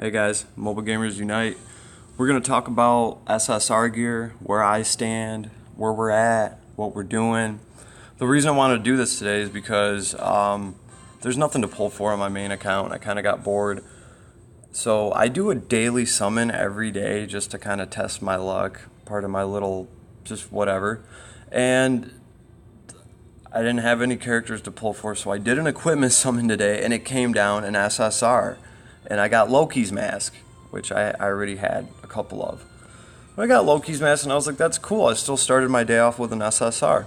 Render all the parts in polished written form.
Hey guys, Mobile Gamers Unite. We're going to talk about SSR gear, where I stand, where we're at, what we're doing. The reason I want to do this today is because there's nothing to pull for on my main account. I kind of got bored. So I do a daily summon every day just to kind of test my luck, part of my little just whatever. And I didn't have any characters to pull for, so I did an equipment summon today, and it came down an SSR. And I got Loki's mask, which I already had a couple of. But I got Loki's mask, and I was like, that's cool. I still started my day off with an SSR.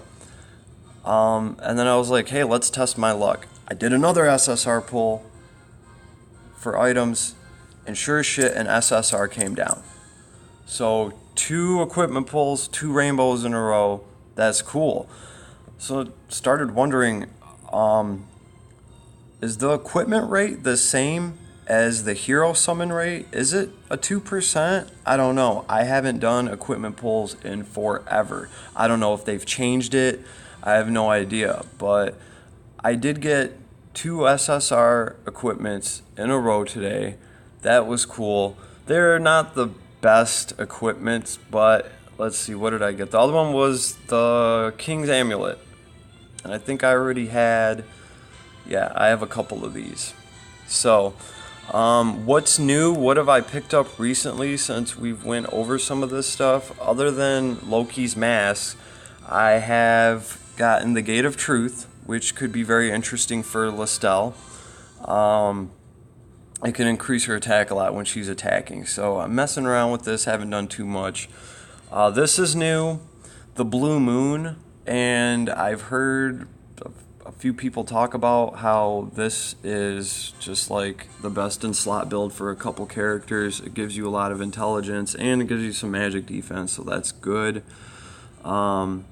And then I was like, hey, let's test my luck. I did another SSR pull for items, and sure as shit, an SSR came down. So 2 equipment pulls, 2 rainbows in a row. That's cool. So I started wondering, is the equipment rate the same as the hero summon rate? Is it a 2%? I don't know. I haven't done equipment pulls in forever. I don't know if they've changed it. I have no idea. But I did get 2 SSR equipments in a row today. That was cool. They're not the best equipments, but let's see, what did I get? The other one was the King's Amulet. And I think I already had, yeah, I have a couple of these. So, what's new? What have I picked up recently since we've went over some of this stuff? Other than Loki's mask, I have gotten the Gate of Truth, which could be very interesting for Lestelle. It can increase her attack a lot when she's attacking. So I'm messing around with this, haven't done too much. This is new, the Blue Moon, and I've heard a few people talk about how this is just like the best in slot build for a couple characters. It gives you a lot of intelligence and it gives you some magic defense, so that's good. Oliver's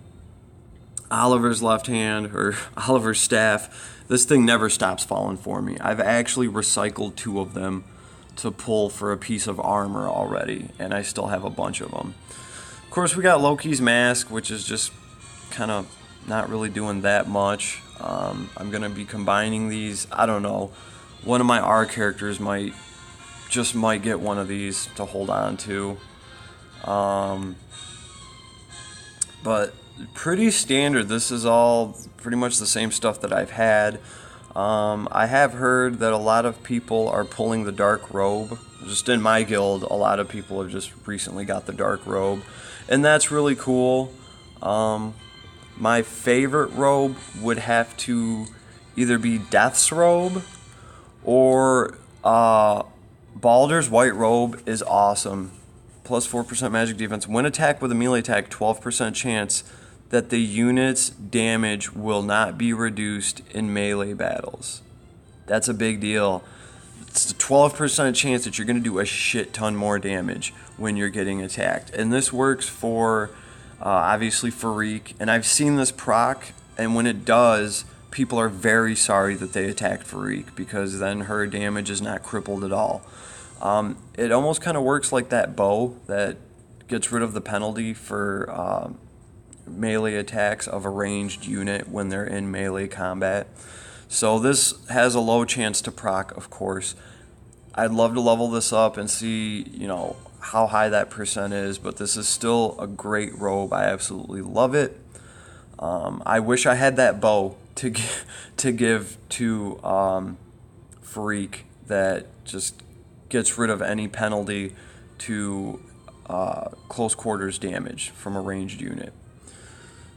left hand, or Oliver's staff, this thing never stops falling for me. I've actually recycled 2 of them to pull for a piece of armor already, and I still have a bunch of them. Of course, we got Loki's mask, which is just kind of not really doing that much. I'm going to be combining these. I don't know. One of my R characters might get one of these to hold on to. But pretty standard. This is all pretty much the same stuff that I've had. I have heard that a lot of people are pulling the dark robe. Just in my guild, a lot of people have just recently got the dark robe. And that's really cool. My favorite robe would have to either be Death's robe or Baldur's white robe is awesome. Plus 4% magic defense. When attacked with a melee attack, 12% chance that the unit's damage will not be reduced in melee battles. That's a big deal. It's a 12% chance that you're going to do a shit ton more damage when you're getting attacked. And this works for obviously Farik, and I've seen this proc, and when it does, people are very sorry that they attacked Farik, because then her damage is not crippled at all. It almost kind of works like that bow that gets rid of the penalty for melee attacks of a ranged unit when they're in melee combat. So this has a low chance to proc, of course. I'd love to level this up and see, how high that percent is, but this is still a great robe. I absolutely love it. I wish I had that bow to give to Farik that just gets rid of any penalty to close quarters damage from a ranged unit.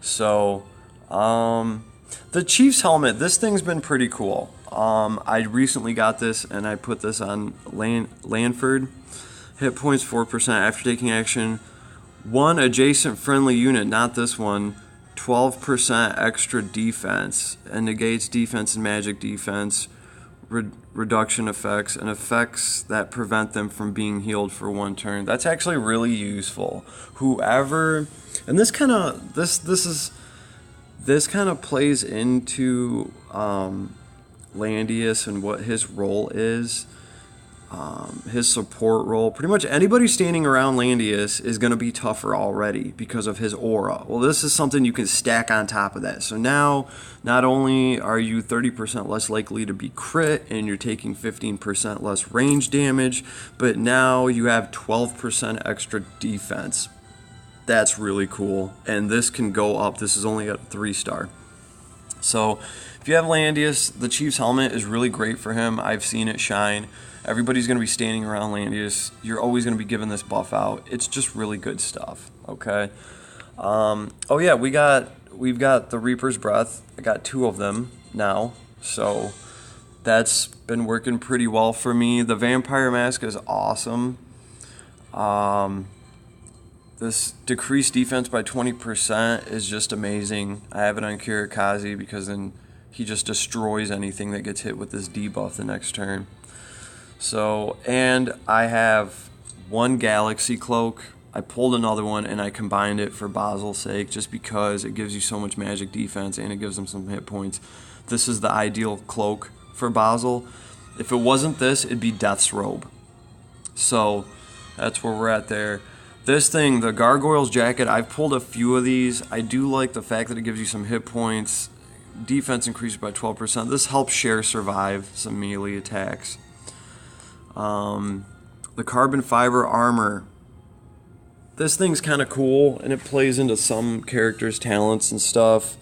So, the Chief's helmet, this thing's been pretty cool. I recently got this, and I put this on Lanford. Hit points 4% after taking action. 1 adjacent friendly unit, not this one, 12% extra defense, and negates defense and magic defense, reduction effects, and effects that prevent them from being healed for 1 turn. That's actually really useful. Whoever, and this kind of plays into Landius and what his role is. his support role. Pretty much anybody standing around Landius is going to be tougher already because of his aura. Well, this is something you can stack on top of that. So now, not only are you 30% less likely to be crit and you're taking 15% less range damage, but now you have 12% extra defense. That's really cool. And this can go up. This is only a 3-star. So if you have Landius, the Chief's Helmet is really great for him. I've seen it shine. Everybody's going to be standing around Landius. You're always going to be giving this buff out. It's just really good stuff, okay? Oh yeah, we've got the Reaper's Breath. I got 2 of them now, so that's been working pretty well for me. The Vampire Mask is awesome. This decreased defense by 20% is just amazing. I have it on Kirikaze because then he just destroys anything that gets hit with this debuff the next turn. So, and I have 1 Galaxy Cloak. I pulled another one and I combined it for Basil's sake just because it gives you so much magic defense and it gives him some hit points. This is the ideal cloak for Basil. If it wasn't this, it'd be Death's Robe. So, that's where we're at there. This thing, the Gargoyle's Jacket, I've pulled a few of these. I do like the fact that it gives you some hit points. Defense increased by 12%. This helps Cher survive some melee attacks. The Carbon Fiber Armor. This thing's kind of cool, and it plays into some characters' talents and stuff.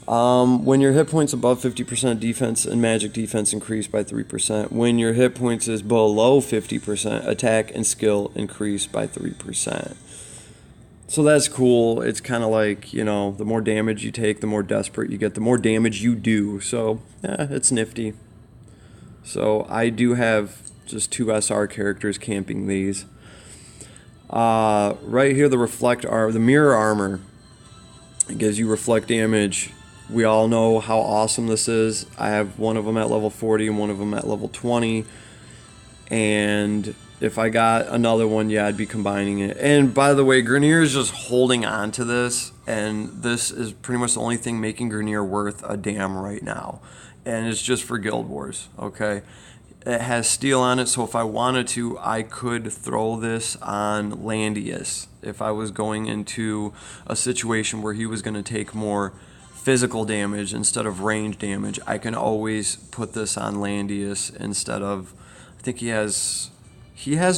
When your hit points above 50%, defense and magic defense increase by 3%. When your hit points is below 50%, attack and skill increase by 3%. So that's cool. It's kind of like, you know, the more damage you take, the more desperate you get, the more damage you do. So, yeah, it's nifty. So I do have just 2 SR characters camping these. Right here, the Mirror Armor. It gives you reflect damage. We all know how awesome this is. I have one of them at level 40 and one of them at level 20. And if I got another one, yeah, I'd be combining it. And by the way, Grineer is just holding on to this. And this is pretty much the only thing making Grineer worth a damn right now. And it's just for Guild Wars, okay? It has steel on it, so if I wanted to, I could throw this on Landius. If I was going into a situation where he was going to take more physical damage instead of range damage, I can always put this on Landius instead of, I think he has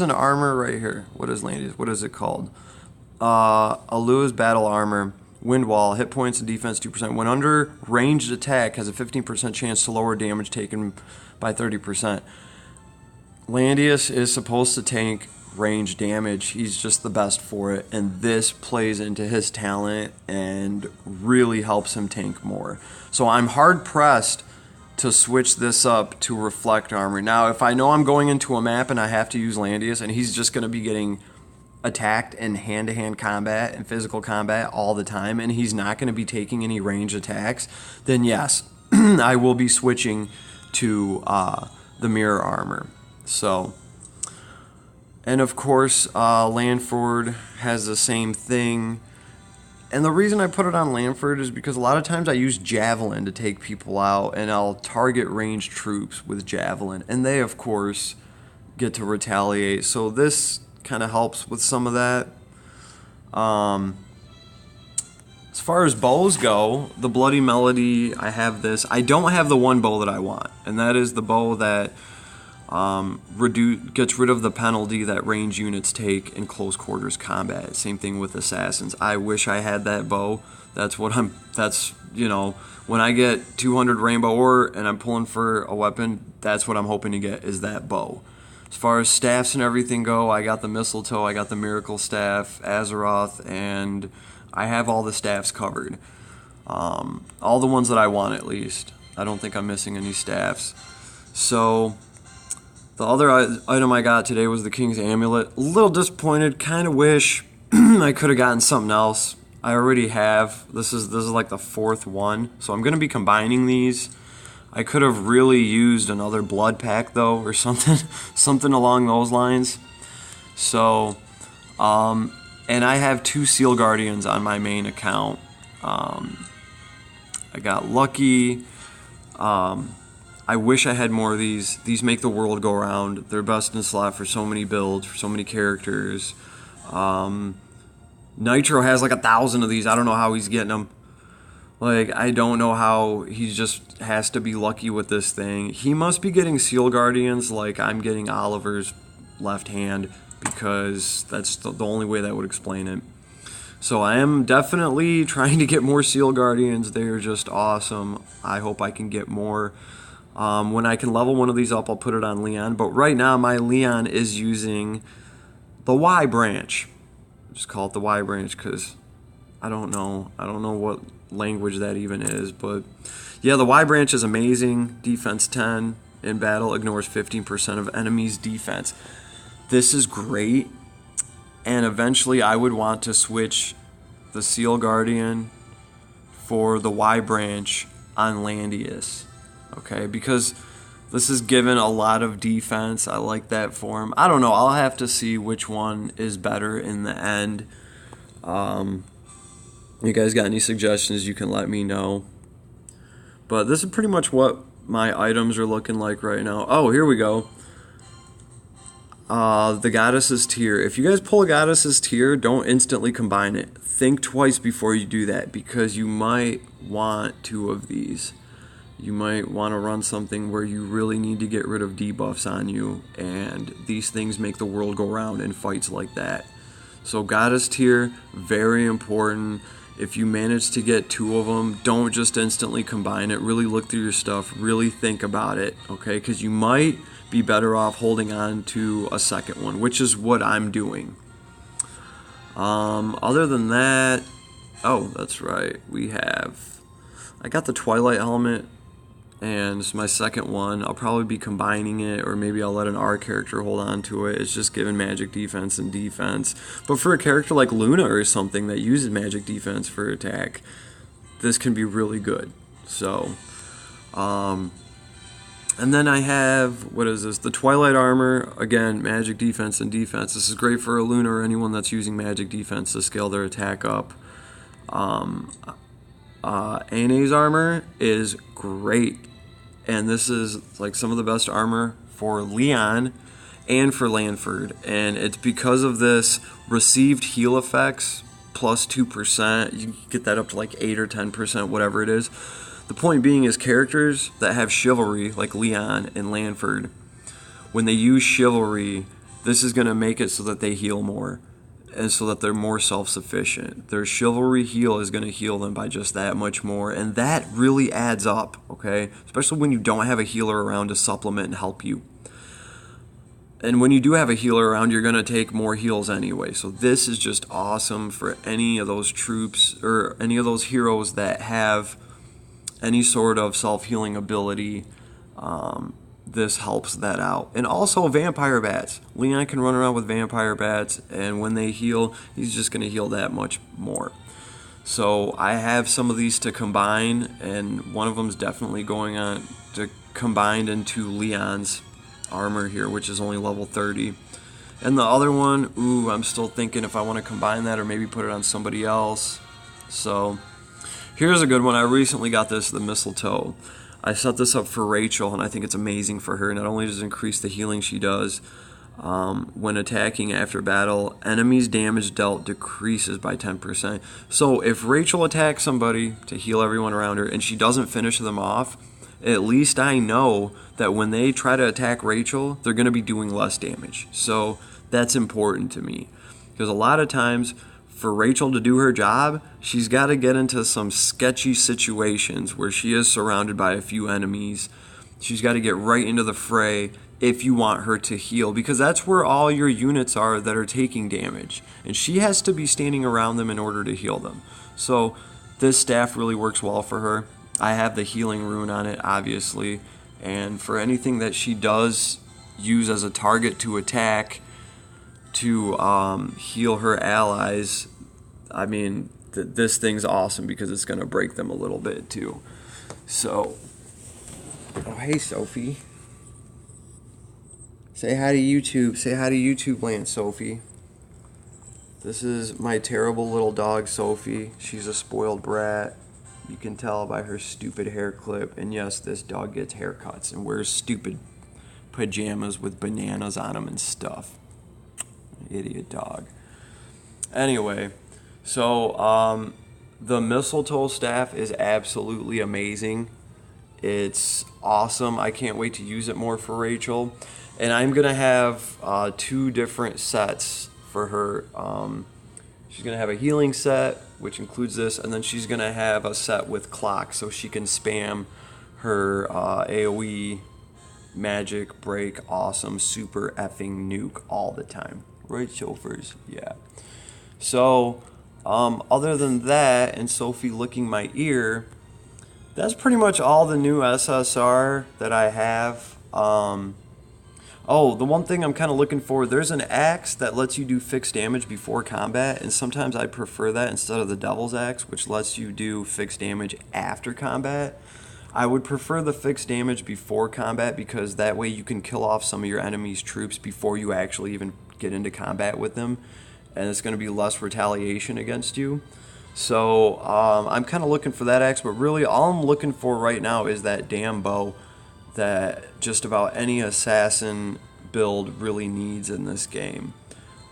an armor right here. What is Landius? What is it called? Alua's Battle Armor. Wind Wall, hit points and defense 2%. When under ranged attack, has a 15% chance to lower damage taken by 30%. Landius is supposed to tank range damage. He's just the best for it, and this plays into his talent and really helps him tank more. So I'm hard pressed to switch this up to Reflect Armor. Now, if I know I'm going into a map and I have to use Landius and he's just going to be getting attacked in hand-to-hand combat and physical combat all the time, and he's not going to be taking any range attacks, then yes, I will be switching to the Mirror Armor. So, and of course, Lanford has the same thing. And the reason I put it on Lanford is because a lot of times I use Javelin to take people out, and I'll target ranged troops with Javelin, and they, of course, get to retaliate. So this kind of helps with some of that. As far as bows go, the Bloody Melody, I have this. I don't have the one bow that I want, and that is the bow that gets rid of the penalty that range units take in close quarters combat. Same thing with Assassins. I wish I had that bow. You know, when I get 200 Rainbow Ore and I'm pulling for a weapon, that's what I'm hoping to get, is that bow. As far as staffs and everything go, I got the Mistletoe, I got the Miracle Staff, Azeroth, and I have all the staffs covered. All the ones that I want, at least. I don't think I'm missing any staffs. So the other item I got today was the King's Amulet. A little disappointed, kind of wish I could have gotten something else. I already have. This is like the 4th one, so I'm going to be combining these. I could have really used another blood pack though, or something along those lines. So, and I have 2 Seal Guardians on my main account. I got lucky. I wish I had more of these. These make the world go round. They're best in slot for so many builds, for so many characters. Nitro has like 1,000 of these. I don't know how he's getting them. Like, I don't know how he just has to be lucky with this thing. He must be getting Seal Guardians like I'm getting Oliver's left hand, because that's the only way that would explain it. So I am definitely trying to get more Seal Guardians. They're just awesome. I hope I can get more. When I can level one of these up, I'll put it on Leon. But right now, my Leon is using the Y branch. Just call it the Y branch because I don't know what language that even is. But yeah, the Y branch is amazing. Defense 10 in battle, ignores 15% of enemies' defense. This is great. And eventually I would want to switch the Seal Guardian for the Y branch on Landius. Okay, because this is given a lot of defense. I like that for him. I don't know. I'll have to see which one is better in the end. You guys got any suggestions, you can let me know. But this is pretty much what my items are looking like right now. Oh, here we go. The Goddess's Tear. If you guys pull a Goddess's Tear, don't instantly combine it. Think twice before you do that, because you might want 2 of these. You might want to run something where you really need to get rid of debuffs on you, and these things make the world go round in fights like that. So Goddess Tier, very important. If you manage to get 2 of them, don't just instantly combine it. Really look through your stuff. Really think about it, okay? Because you might be better off holding on to a second one, which is what I'm doing. Other than that, oh, that's right. I got the Twilight helmet, and it's my second one. I'll probably be combining it, or maybe I'll let an R character hold on to it. It's just giving magic defense and defense. But for a character like Luna or something that uses magic defense for attack, this can be really good. So, and then I have, what is this? The Twilight armor, again, magic defense and defense. This is great for a Luna or anyone that's using magic defense to scale their attack up. Ane's armor is great, and this is like some of the best armor for Leon and for Lanford, and it's because of this received heal effects plus 2%. You can get that up to like 8 or 10%, whatever it is. The point being is characters that have chivalry like Leon and Lanford, when they use chivalry, this is going to make it so that they heal more, and so that they're more self-sufficient. Their chivalry heal is going to heal them by just that much more, and that really adds up, okay? Especially when you don't have a healer around to supplement and help you. And when you do have a healer around, you're going to take more heals anyway. So this is just awesome for any of those troops or any of those heroes that have any sort of self-healing ability. This helps that out. And also vampire bats. Leon can run around with vampire bats, and when they heal, he's just going to heal that much more. So I have some of these to combine, and one of them is definitely going on to combine into Leon's armor here, which is only level 30. And the other one, I'm still thinking if I want to combine that or maybe put it on somebody else. So here's a good one. I recently got this, the Mistletoe. I set this up for Rachel, and I think it's amazing for her. Not only does it increase the healing she does when attacking after battle, enemies' damage dealt decreases by 10%. So if Rachel attacks somebody to heal everyone around her and she doesn't finish them off, at least I know that when they try to attack Rachel, they're going to be doing less damage. So that's important to me, because a lot of times for Rachel to do her job, she's got to get into some sketchy situations where she is surrounded by a few enemies. She's got to get right into the fray if you want her to heal, because that's where all your units are that are taking damage, and she has to be standing around them in order to heal them. So this staff really works well for her. I have the healing rune on it, obviously, and for anything that she does use as a target to attack to heal her allies, I mean, this thing's awesome because it's going to break them a little bit too. So, oh hey Sophie. Say hi to YouTube. Say hi to YouTube land, Sophie. This is my terrible little dog, Sophie. She's a spoiled brat. You can tell by her stupid hair clip. And yes, this dog gets haircuts and wears stupid pajamas with bananas on them and stuff. Idiot dog. Anyway, so the mistletoe staff is absolutely amazing. It's awesome. I can't wait to use it more for Rachel. And I'm going to have 2 different sets for her. She's going to have a healing set, which includes this, and then she's going to have a set with clock so she can spam her AoE, magic, break, awesome, super effing nuke all the time. Right, chauffeurs? Yeah. So, other than that, and Sophie licking my ear, that's pretty much all the new SSR that I have. Oh, the one thing I'm kind of looking for, there's an axe that lets you do fixed damage before combat, and sometimes I prefer that instead of the Devil's Axe, which lets you do fixed damage after combat. I would prefer the fixed damage before combat because that way you can kill off some of your enemy's troops before you actually even get into combat with them, and it's going to be less retaliation against you. So I'm kind of looking for that axe, but really all I'm looking for right now is that damn bow that just about any assassin build really needs in this game.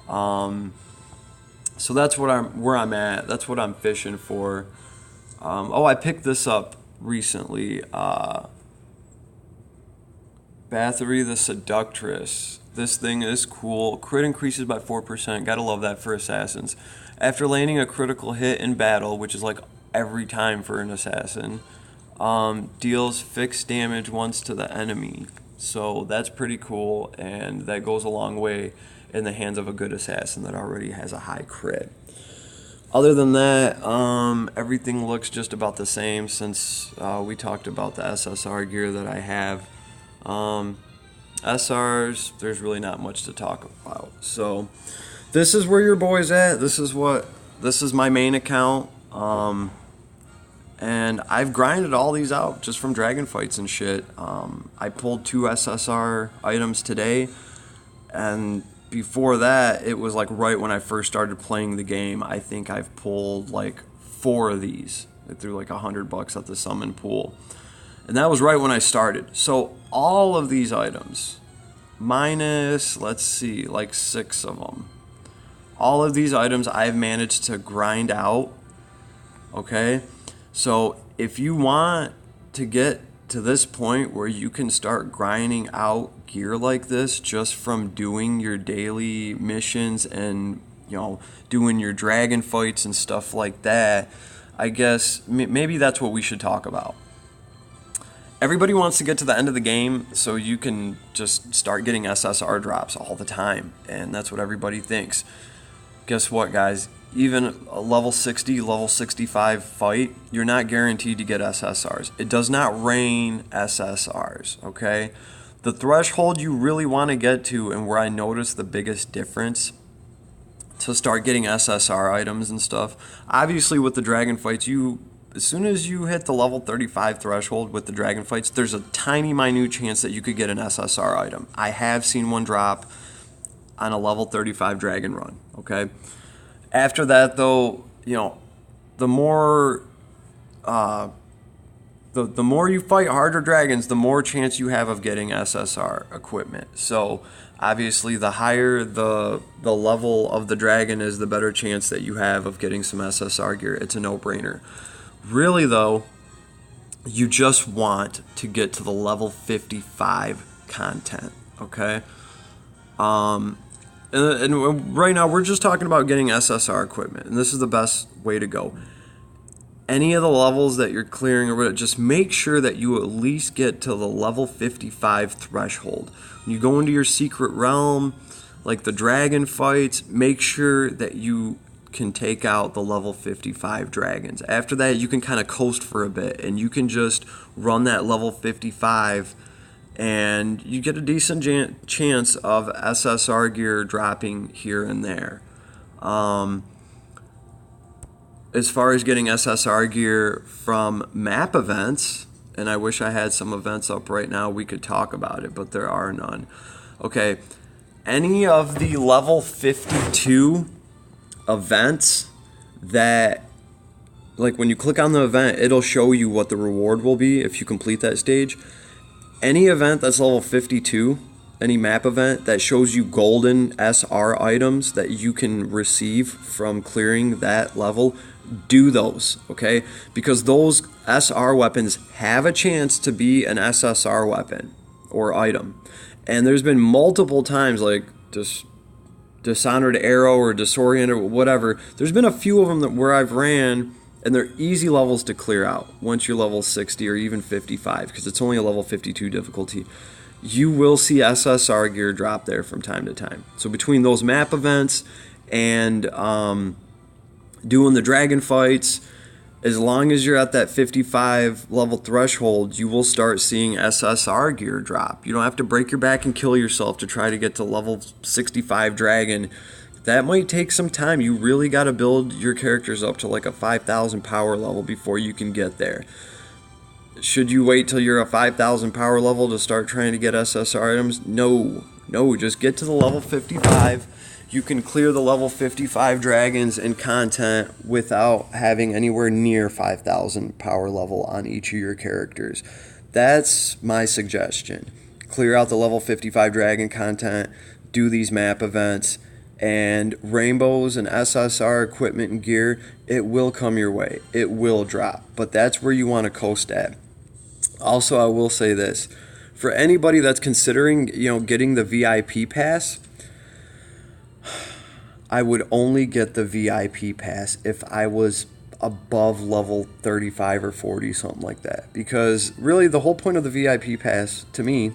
So that's where I'm at. That's what I'm fishing for. Oh, I picked this up recently. Bathory the Seductress. This thing is cool. Crit increases by 4%. Gotta love that for assassins. After landing a critical hit in battle, which is like every time for an assassin, deals fixed damage once to the enemy. So that's pretty cool, and that goes a long way in the hands of a good assassin that already has a high crit. Other than that, everything looks just about the same since we talked about the SSR gear that I have. SRs, there's really not much to talk about. So this is where your boy's at. This is my main account. And I've grinded all these out just from dragon fights and shit. I pulled 2 SSR items today, and before that, it was like right when I first started playing the game. I think I've pulled like 4 of these. I threw like $100 at the summon pool, and that was right when I started. So all of these items, minus, let's see, like 6 of them. All of these items I've managed to grind out, okay? So if you want to get to this point where you can start grinding out gear like this just from doing your daily missions and, you know, doing your dragon fights and stuff like that, I guess maybe that's what we should talk about. Everybody wants to get to the end of the game so you can just start getting SSR drops all the time, and that's what everybody thinks. Guess what, guys? Even a level 60, level 65 fight, you're not guaranteed to get SSRs. It does not rain SSRs, okay? The threshold you really want to get to, and where I notice the biggest difference to start getting SSR items and stuff, obviously with the dragon fights, as soon as you hit the level 35 threshold with the dragon fights, there's a tiny minute chance that you could get an SSR item. I have seen one drop on a level 35 dragon run, okay? After that, though, you know, the more you fight harder dragons, the more chance you have of getting SSR equipment. So obviously, the higher the level of the dragon is, the better chance that you have of getting some SSR gear. It's a no-brainer. Really, though, you just want to get to the level 55 content, okay? And right now, we're just talking about getting SSR equipment, and this is the best way to go. Any of the levels that you're clearing, or whatever, just make sure that you at least get to the level 55 threshold. When you go into your secret realm, like the dragon fights, make sure that you can take out the level 55 dragons. After that, you can kind of coast for a bit, and you can just run that level 55, and you get a decent chance of SSR gear dropping here and there. As far as getting SSR gear from map events, and I wish I had some events up right now, we could talk about it, but there are none. Okay, any of the level 52 events that like when you click on the event, it'll show you what the reward will be if you complete that stage. Any event that's level 52, any map event that shows you golden SR items that you can receive from clearing that level, do those, okay? Because those SR weapons have a chance to be an SSR weapon or item. And there's been multiple times, like just Dishonored Arrow or Disoriented or whatever, there's been a few of them where I've ran and they're easy levels to clear out once you're level 60 or even 55, because it's only a level 52 difficulty. You will see SSR gear drop there from time to time. So between those map events and doing the dragon fights, as long as you're at that 55 level threshold, you will start seeing SSR gear drop. You don't have to break your back and kill yourself to try to get to level 65 dragon. That might take some time. You really got to build your characters up to like a 5,000 power level before you can get there. Should you wait till you're a 5,000 power level to start trying to get SSR items? No, just get to the level 55. You can clear the level 55 dragons and content without having anywhere near 5,000 power level on each of your characters. That's my suggestion. Clear out the level 55 dragon content, do these map events, and rainbows and SSR equipment and gear, it will come your way. It will drop, but that's where you want to coast at. Also, I will say this. For anybody that's considering, getting the VIP pass, I would only get the VIP pass if I was above level 35 or 40, something like that. Because really the whole point of the VIP pass, to me,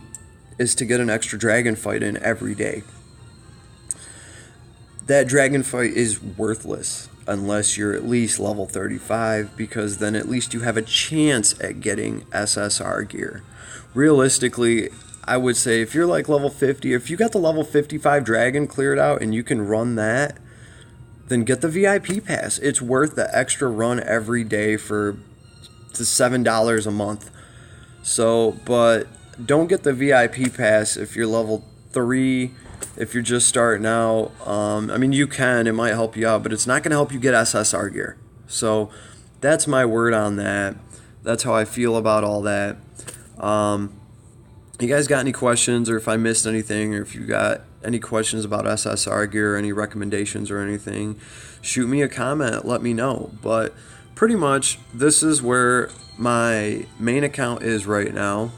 is to get an extra dragon fight in every day. That dragon fight is worthless unless you're at least level 35, because then at least you have a chance at getting SSR gear. Realistically, I would say if you're like level 50, if you got the level 55 dragon cleared out and you can run that, then get the VIP pass. It's worth the extra run every day for the $7 a month. So, but don't get the VIP pass if you're level 3, if you're just starting out. I mean, you can, it might help you out, but it's not going to help you get SSR gear. So that's my word on that. That's how I feel about all that. You guys got any questions, or if I missed anything, or if you got any questions about SSR gear or any recommendations or anything, shoot me a comment, let me know. But pretty much this is where my main account is right now.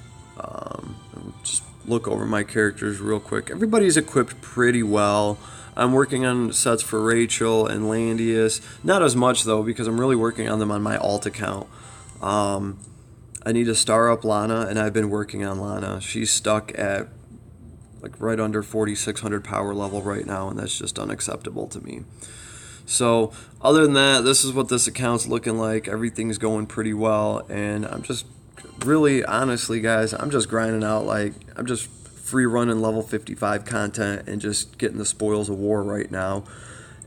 Just look over my characters real quick. Everybody's equipped pretty well. I'm working on sets for Rachel and Landius. Not as much though, because I'm really working on them on my alt account. I need to star up Lana, and I've been working on Lana. She's stuck at like right under 4,600 power level right now, and that's just unacceptable to me. So other than that, this is what this account's looking like. Everything's going pretty well, and I'm just really, honestly, guys, I'm just grinding out. Like, I'm just free running level 55 content and just getting the spoils of war right now.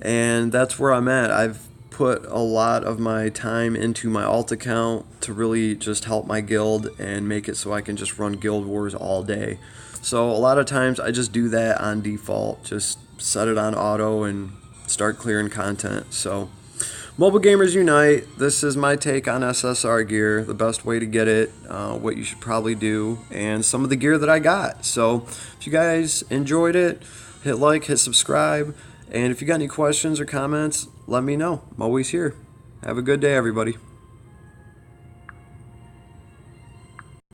And that's where I'm at. I've put a lot of my time into my alt account to really just help my guild and make it so I can just run guild wars all day. So a lot of times I just do that on default, just set it on auto and start clearing content. So Mobile Gamers Unite, this is my take on SSR gear, the best way to get it, what you should probably do, and some of the gear that I got. So if you guys enjoyed it, hit like, hit subscribe, and if you got any questions or comments, let me know. I'm always here. Have a good day, everybody.